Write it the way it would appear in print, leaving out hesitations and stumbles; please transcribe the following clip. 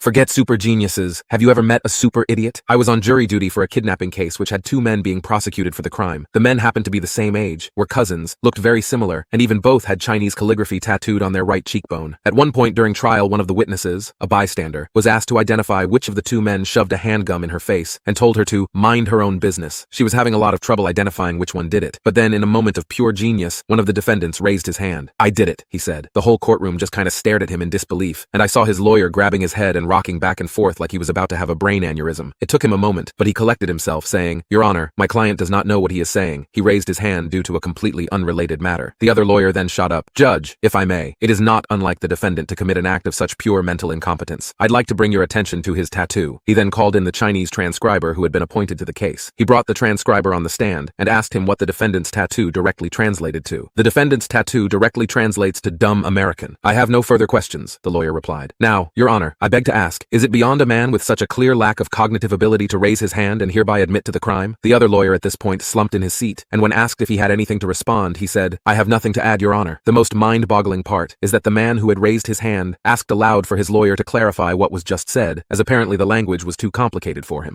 Forget super geniuses. Have you ever met a super idiot? I was on jury duty for a kidnapping case which had two men being prosecuted for the crime. The men happened to be the same age, were cousins, looked very similar, and even both had Chinese calligraphy tattooed on their right cheekbone. At one point during trial, one of the witnesses, a bystander, was asked to identify which of the two men shoved a handgum in her face and told her to mind her own business. She was having a lot of trouble identifying which one did it. But then, in a moment of pure genius, one of the defendants raised his hand. "I did it," he said. The whole courtroom just kind of stared at him in disbelief, and I saw his lawyer grabbing his head and rocking back and forth like he was about to have a brain aneurysm. It took him a moment, but he collected himself, saying, "Your Honor, my client does not know what he is saying. He raised his hand due to a completely unrelated matter." The other lawyer then shot up. "Judge, if I may, it is not unlike the defendant to commit an act of such pure mental incompetence. I'd like to bring your attention to his tattoo." He then called in the Chinese transcriber who had been appointed to the case. He brought the transcriber on the stand and asked him what the defendant's tattoo directly translated to. "The defendant's tattoo directly translates to dumb American." "I have no further questions," the lawyer replied. "Now, Your Honor, I beg to ask, is it beyond a man with such a clear lack of cognitive ability to raise his hand and hereby admit to the crime?" The other lawyer at this point slumped in his seat, and when asked if he had anything to respond, he said, "I have nothing to add, Your Honor." The most mind-boggling part is that the man who had raised his hand asked aloud for his lawyer to clarify what was just said, as apparently the language was too complicated for him.